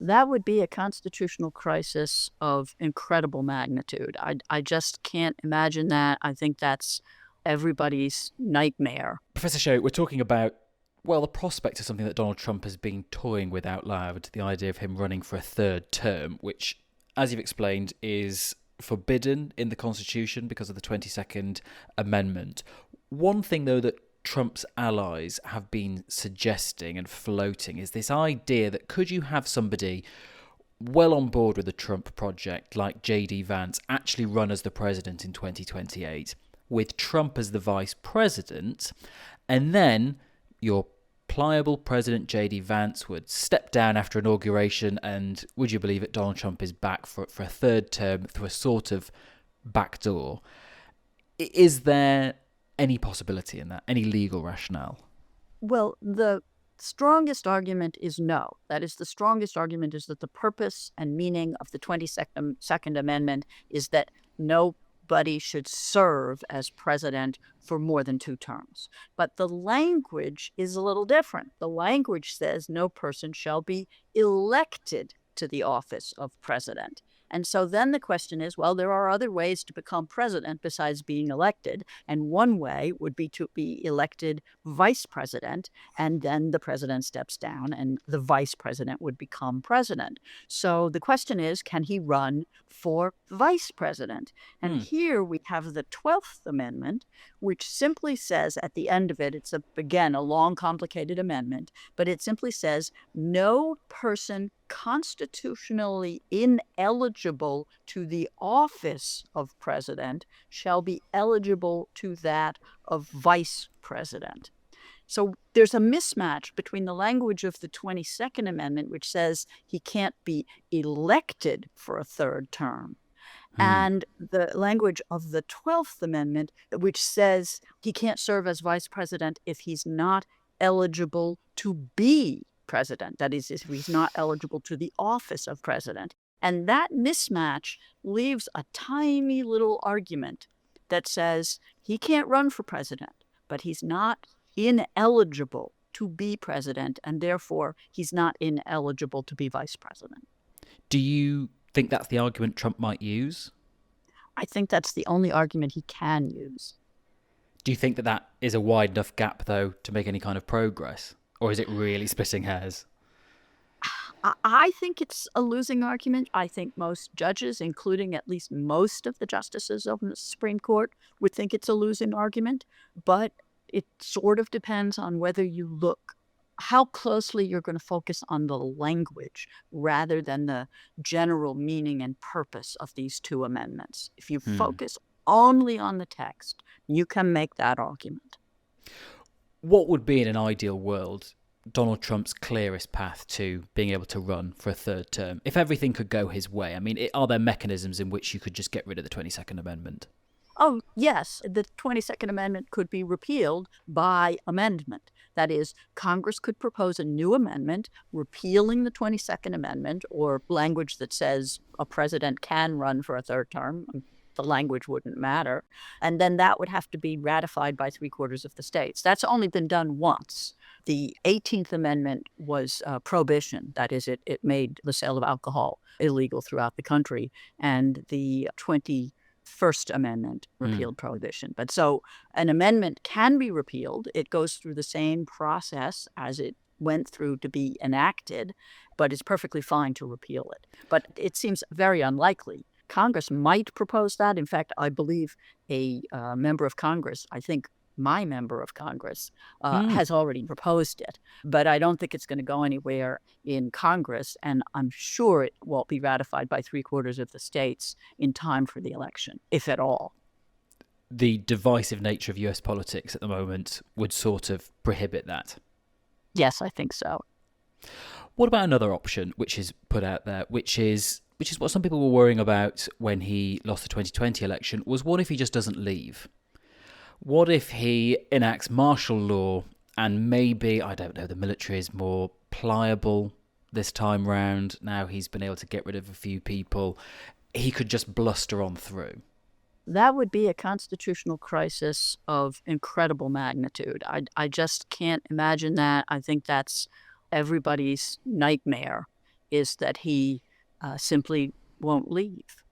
That would be a constitutional crisis of incredible magnitude. I just can't imagine that. I think that's everybody's nightmare. Professor Sherry, we're talking about, well, the prospect of something that Donald Trump has been toying with out loud, the idea of him running for a third term, which, as you've explained, is forbidden in the Constitution because of the 22nd Amendment. One thing, though, that Trump's allies have been suggesting and floating is this idea that could you have somebody well on board with the Trump project, like J.D. Vance, actually run as the president in 2028, with Trump as the vice president, and then your pliable President J.D. Vance would step down after inauguration, and would you believe it, Donald Trump is back for a third term through a sort of back door. Is there any possibility in that, any legal rationale? Well, the strongest argument is no. That is, the strongest argument is that the purpose and meaning of the 22nd Amendment is that nobody should serve as president for more than 2 terms. But the language is a little different. The language says no person shall be elected to the office of president. And so then the question is, well, there are other ways to become president besides being elected. And one way would be to be elected vice president, and then the president steps down and the vice president would become president. So the question is, can he run for vice president? And here we have the 12th Amendment, which simply says at the end of it, it's again a long, complicated amendment, but it simply says no person constitutionally ineligible to the office of president shall be eligible to that of vice president. So there's a mismatch between the language of the 22nd Amendment, which says he can't be elected for a third term, and the language of the 12th Amendment, which says he can't serve as vice president if he's not eligible to be president. That is, if he's not eligible to the office of president. And that mismatch leaves a tiny little argument that says he can't run for president, but he's not ineligible to be president, and therefore he's not ineligible to be vice president. Do you think that's the argument Trump might use? I think that's the only argument he can use. Do you think that that is a wide enough gap, though, to make any kind of progress? Or is it really splitting hairs? I think it's a losing argument. I think most judges, including at least most of the justices of the Supreme Court, would think it's a losing argument. But it sort of depends on whether you look, how closely you're going to focus on the language rather than the general meaning and purpose of these 2 amendments. If you focus only on the text, you can make that argument. What would be, in an ideal world, Donald Trump's clearest path to being able to run for a third term? If everything could go his way, I mean, are there mechanisms in which you could just get rid of the 22nd Amendment? Oh, yes. The 22nd Amendment could be repealed by amendment. That is, Congress could propose a new amendment repealing the 22nd Amendment, or language that says a president can run for a third term. The language wouldn't matter. And then that would have to be ratified by 3/4 of the states. That's only been done once. The 18th Amendment was prohibition. That is, it made the sale of alcohol illegal throughout the country. And the 21st Amendment repealed prohibition. But so an amendment can be repealed. It goes through the same process as it went through to be enacted, but it's perfectly fine to repeal it. But it seems very unlikely. Congress might propose that. In fact, I believe a member of Congress, I think my member of Congress, has already proposed it. But I don't think it's going to go anywhere in Congress, and I'm sure it won't be ratified by 3/4 of the states in time for the election, if at all. The divisive nature of US politics at the moment would sort of prohibit that. Yes, I think so. What about another option which is put out there, which is what some people were worrying about when he lost the 2020 election, was what if he just doesn't leave? What if he enacts martial law and maybe, I don't know, the military is more pliable this time round. Now he's been able to get rid of a few people. He could just bluster on through. That would be a constitutional crisis of incredible magnitude. I just can't imagine that. I think that's everybody's nightmare. is that he simply won't leave.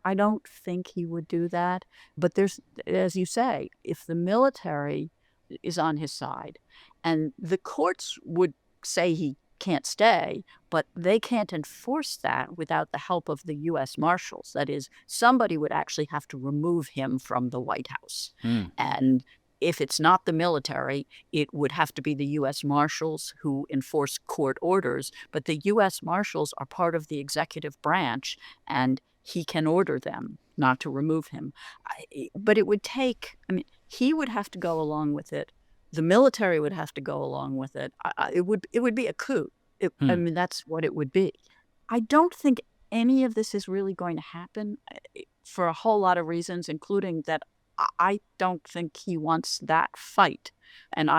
I don't think he would do that. But there's, as you say, if the military is on his side, and the courts would say he can't stay, but they can't enforce that without the help of the U.S. Marshals. That is, somebody would actually have to remove him from the White House. And if it's not the military, it would have to be the U.S. Marshals who enforce court orders. But the U.S. Marshals are part of the executive branch, and he can order them not to remove him. But it would take, he would have to go along with it. The military would have to go along with it. It would be a coup. That's what it would be. I don't think any of this is really going to happen for a whole lot of reasons, including that I don't think he wants that fight. And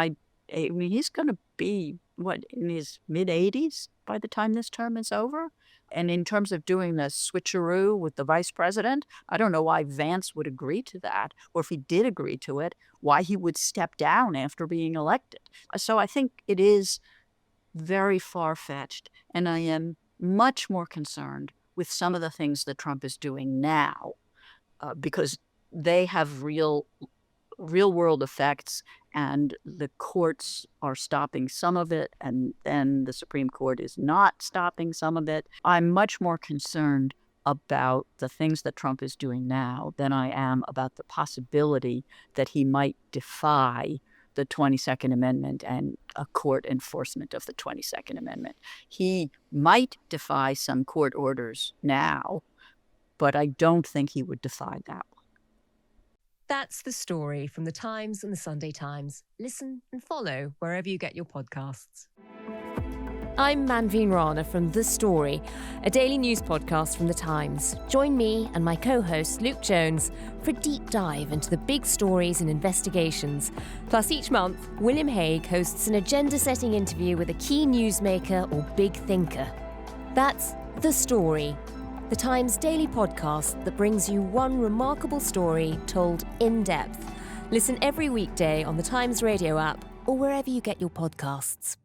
he's going to be, in his mid-80s by the time this term is over? And in terms of doing the switcheroo with the vice president, I don't know why Vance would agree to that, or if he did agree to it, why he would step down after being elected. So I think it is very far-fetched, and I am much more concerned with some of the things that Trump is doing now, because they have real-world effects, and the courts are stopping some of it, and then the Supreme Court is not stopping some of it. I'm much more concerned about the things that Trump is doing now than I am about the possibility that he might defy the 22nd Amendment and a court enforcement of the 22nd Amendment. He might defy some court orders now, but I don't think he would defy that one. That's The Story from The Times and The Sunday Times. Listen and follow wherever you get your podcasts. I'm Manveen Rana from The Story, a daily news podcast from The Times. Join me and my co-host Luke Jones for a deep dive into the big stories and investigations. Plus, each month, William Hague hosts an agenda-setting interview with a key newsmaker or big thinker. That's The Story, The Times daily podcast that brings you one remarkable story told in depth. Listen every weekday on The Times radio app or wherever you get your podcasts.